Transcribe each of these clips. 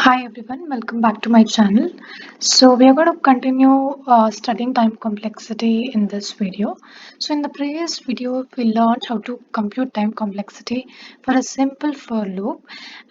Hi everyone, welcome back to my channel. So we are going to continue studying time complexity in this video. So in the previous video, we learned how to compute time complexity for a simple for loop,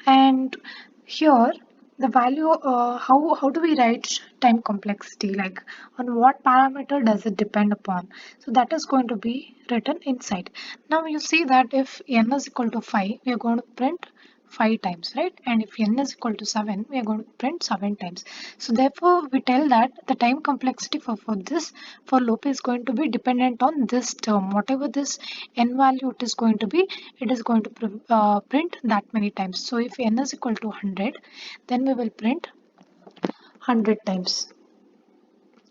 and here the value, how do we write time complexity, like on what parameter does it depend upon? So that is going to be written inside. Now you see that if n is equal to 5, we are going to print 5 times, right? And if n is equal to 7, we are going to print 7 times. So therefore we tell that the time complexity for this for loop is going to be dependent on this term. Whatever this n value it is going to be, it is going to print that many times. So if n is equal to 100, then we will print 100 times.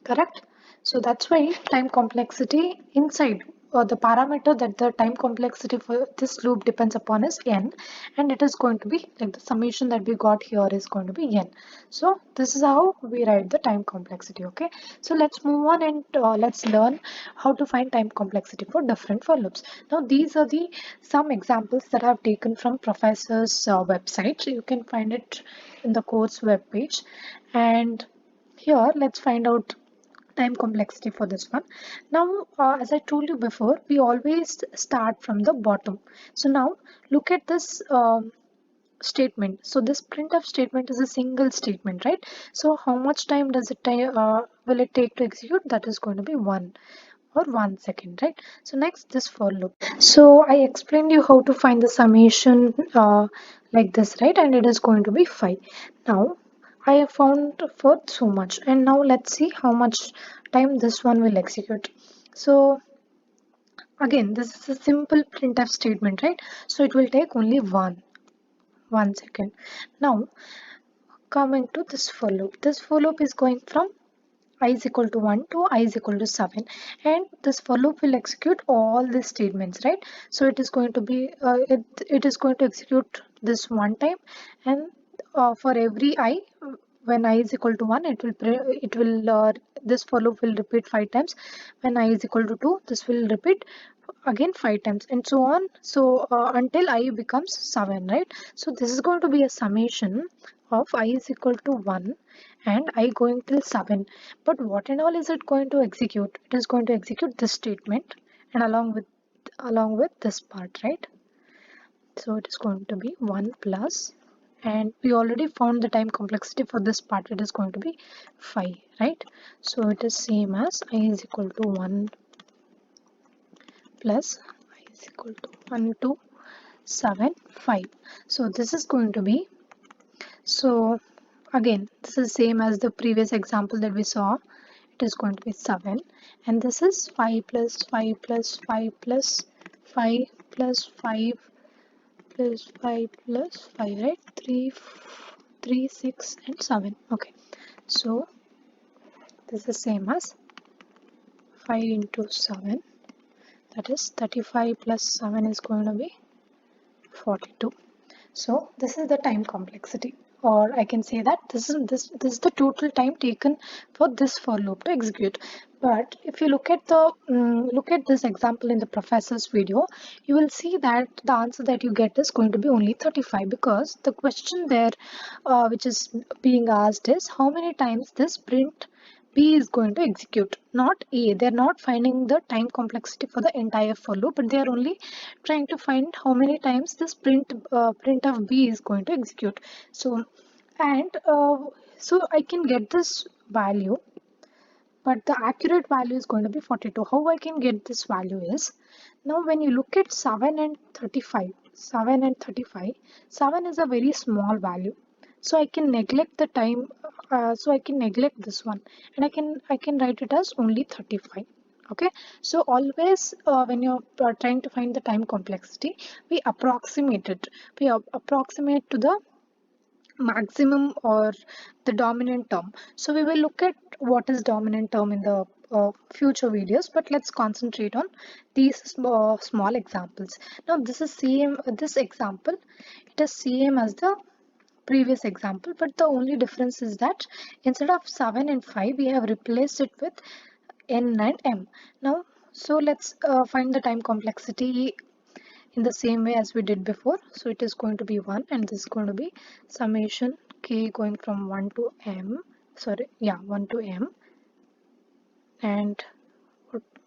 Correct? So that's why time complexity inside, or the parameter that the time complexity for this loop depends upon is n, and it is going to be like the summation that we got here is going to be n. So this is how we write the time complexity. Okay, so let's move on and let's learn how to find time complexity for different for loops. Now these are the some examples that I've taken from professor's website. You can find it in the course web page, and here let's find out time complexity for this one. Now as I told you before, we always start from the bottom. So now look at this statement. So this printf statement is a single statement, right? So how much time does it will it take to execute? That is going to be 1 second, right? So next, this for loop. So I explained you how to find the summation like this, right? And it is going to be 5. Now I have found for so much, and now let's see how much time this one will execute. So again, this is a simple printf statement, right? So it will take only 1 second. Now coming to this for loop. This for loop is going from I is equal to 1 to I is equal to 7, and this for loop will execute all these statements, right? So it is going to be it is going to execute this one time, and for every I, when I is equal to 1, it will this for loop will repeat 5 times. When I is equal to 2, this will repeat again 5 times, and so on. So until I becomes 7, right? So this is going to be a summation of I is equal to 1 and I going till 7. But what and all is it going to execute? It is going to execute this statement, and along with this part, right? So it is going to be 1 plus, and we already found the time complexity for this part. It is going to be 5, right? So it is same as I is equal to 1 plus I is equal to 1 to 7 5. So this is going to be, so again, this is same as the previous example that we saw. It is going to be 7, and this is 5 plus 5 plus 5 plus 5 plus 5 plus 5 plus 5, right? 3 6 and 7. Okay, so this is same as 5 into 7, that is 35 plus 7 is going to be 42. So this is the time complexity, or I can say that this is the total time taken for this for loop to execute. But if you look at the look at this example in the professor's video, you will see that the answer that you get is going to be only 35, because the question there which is being asked is how many times this print B is going to execute, not A. They're not finding the time complexity for the entire for loop, but they are only trying to find how many times this print of B is going to execute. So, and so I can get this value, but the accurate value is going to be 42. How I can get this value is, now when you look at 7 and 35, 7 is a very small value. So I can neglect the time, so I can neglect this one, and I can write it as only 35. Okay, so always when you're trying to find the time complexity, we approximate it. We approximate to the maximum or the dominant term. So we will look at what is dominant term in the future videos, but let's concentrate on these small examples. Now this is same, this example, it is same as the previous example, but the only difference is that instead of 7 and 5, we have replaced it with n and m. Now, so let's find the time complexity in the same way as we did before. So it is going to be 1, and this is going to be summation k going from 1 to m, 1 to m, and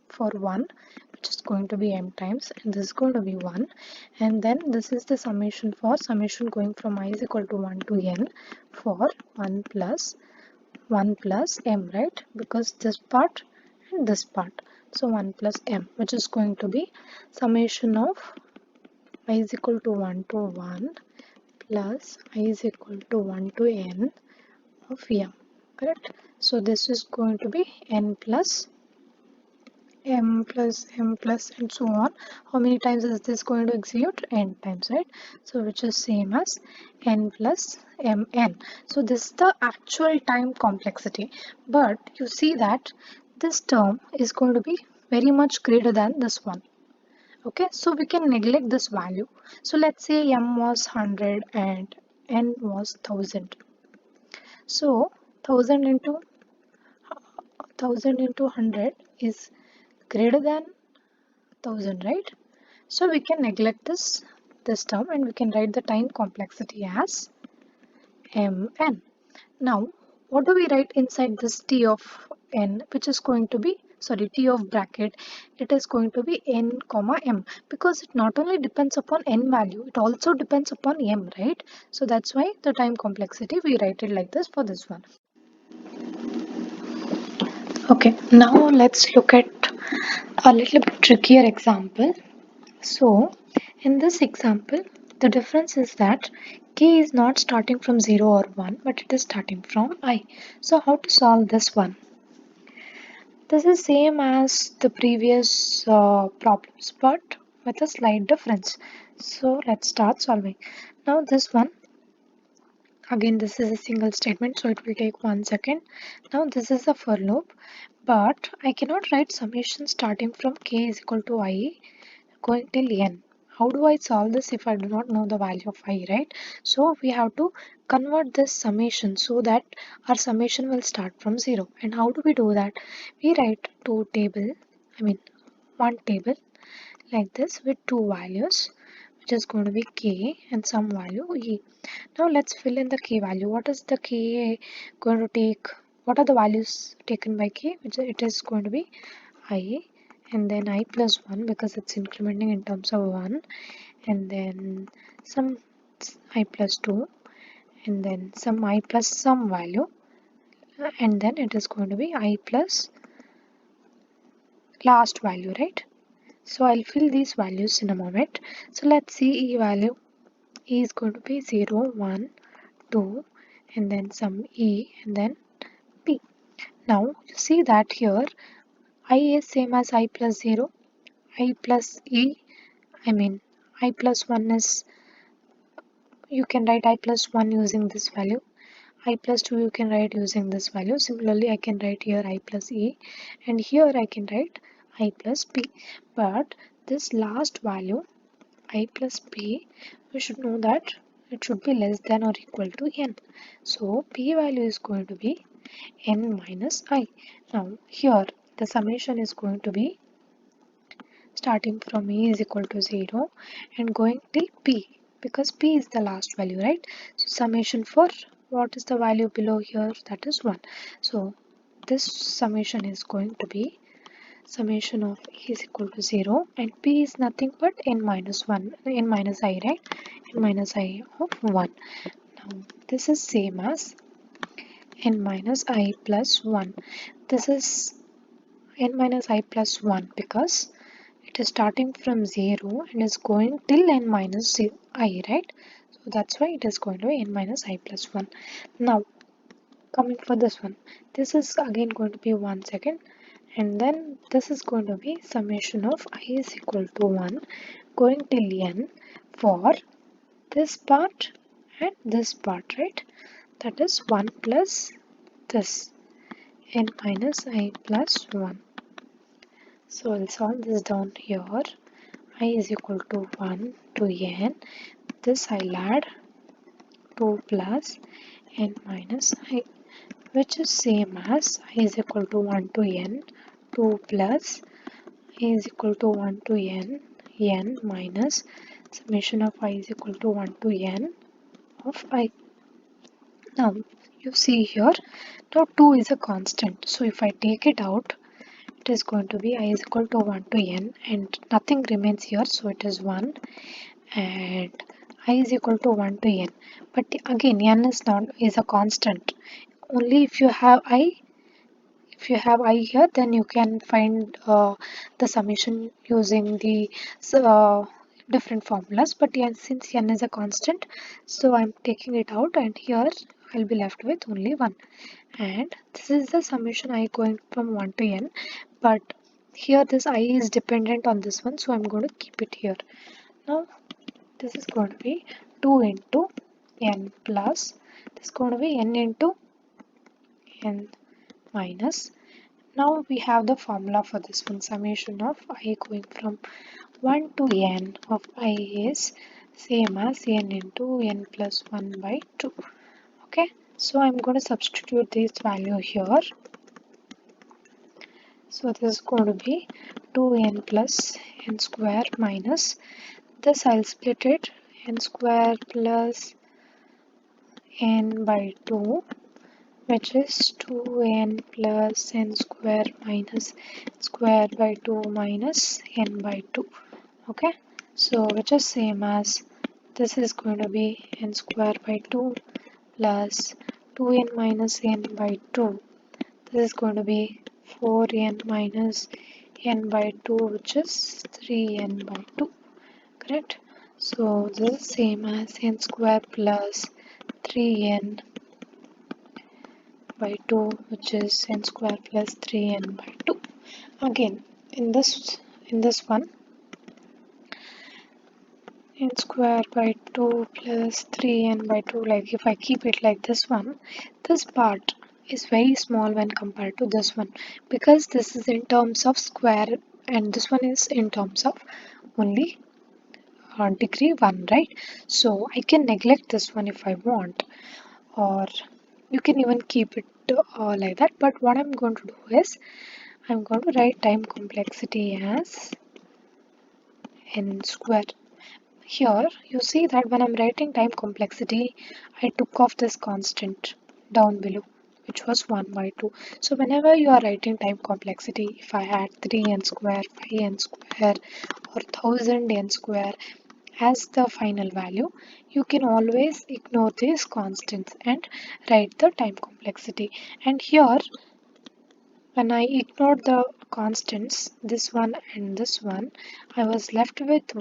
for 1, which is going to be m times, and this is going to be 1, and then this is the summation for summation going from I is equal to 1 to n for 1 plus m, right? Because this part and this part, so 1 plus m, which is going to be summation of I is equal to 1 to 1 plus I is equal to 1 to n of m, correct? So this is going to be n plus m plus and so on. How many times is this going to execute? N times, right? So which is same as n plus mn. So this is the actual time complexity, but you see that this term is going to be very much greater than this one. Okay, so we can neglect this value. So let's say m was 100 and n was 1000. So 1000 into 100 is greater than 1000, right? So we can neglect this term and we can write the time complexity as mn. Now, what do we write inside this t of n, which is going to be, t of bracket, it is going to be n comma m, because it not only depends upon n value, it also depends upon m, right? So that's why the time complexity we write it like this for this one. Okay, now let's look at a little bit trickier example. So, in this example, the difference is that k is not starting from 0 or 1, but it is starting from I. So, how to solve this one? This is same as the previous problems, but with a slight difference. So, let's start solving. Now, this one, again, this is a single statement, so it will take 1 second. Now, this is a for loop, but I cannot write summation starting from k is equal to I going till n. How do I solve this if I do not know the value of I, right? So we have to convert this summation so that our summation will start from 0. And how do we do that? We write one table like this with two values, which is going to be k and some value e. Now let's fill in the k value. What is the k going to take? What are the values taken by k? Which it is going to be I, and then I plus 1 because it's incrementing in terms of 1, and then some I plus 2, and then some I plus some value, and then it is going to be I plus last value, right? So I'll fill these values in a moment. So let's see E value. E is going to be 0, 1, 2, and then some E, and then P. Now you see that here I is same as I plus 0, I plus E, I plus 1 is, you can write I plus 1 using this value. I plus 2 you can write using this value. Similarly, I can write here I plus E, and here I can write I plus P. But this last value, I plus P, we should know that it should be less than or equal to n. So P value is going to be n minus I. Now here the summation is going to be starting from E is equal to 0 and going till P, because P is the last value, right? So summation for what is the value below here, that is 1. So this summation is going to be summation of E is equal to 0 and P is nothing but n minus 1, n minus I, right? N minus I of 1. Now this is same as n minus I plus 1. This is n minus I plus 1 because it is starting from 0 and is going till n minus I, right? So that's why it is going to be n minus I plus 1. Now coming for this one, this is again going to be 1 second, and then this is going to be summation of I is equal to 1 going till n for this part and this part, right? That is 1 plus this n minus I plus 1. So I'll solve this down here. I is equal to 1 to n. This I'll add 2 plus n minus I, which is same as I is equal to 1 to n, 2 plus I is equal to 1 to n minus summation of I is equal to 1 to n of I. Now you see here, now 2 is a constant. So if I take it out, it is going to be I is equal to 1 to n and nothing remains here. So it is 1 and I is equal to 1 to n. But again, n is a constant. Only if you have I here, then you can find the summation using the uh, different formulas. But yeah, since n is a constant, so I'm taking it out, and here I'll be left with only 1. And this is the summation I going from 1 to n. But here this I is dependent on this one, so I'm going to keep it here. Now this is going to be 2 into n plus, this is going to be n into n minus. Now we have the formula for this one. Summation of I going from 1 to n of I is same as n into n plus 1 by 2. Okay, so I'm going to substitute this value here. So this is going to be 2n plus n square minus this. I'll split it, n square plus n by 2, which is 2n plus n square minus square by 2 minus n by 2. Okay, so which is same as this is going to be n square by 2 plus 2n minus n by 2. This is going to be 4n minus n by 2, which is 3n by 2. Correct? So this is same as n square plus 3n by 2, which is n square plus 3n by 2. Again, in this one, n square by 2 plus 3n by 2, like if I keep it like this one, this part is very small when compared to this one, because this is in terms of square and this one is in terms of only degree 1, right? So I can neglect this one if I want, or you can even keep it like that. But what I'm going to do is I'm going to write time complexity as n square. Here you see that when I'm writing time complexity, I took off this constant down below, which was 1 by 2. So whenever you are writing time complexity, if I had 3n square, 5n square or 1000n square as the final value, you can always ignore these constants and write the time complexity. And here, when I ignored the constants, this one and this one, I was left with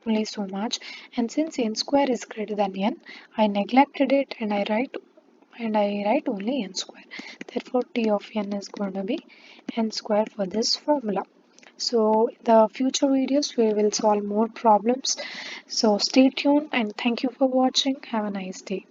only so much. And since n square is greater than n, I neglected it and I write only n square. Therefore, T of n is going to be n square for this formula. So in the future videos we will solve more problems. So stay tuned and thank you for watching. Have a nice day.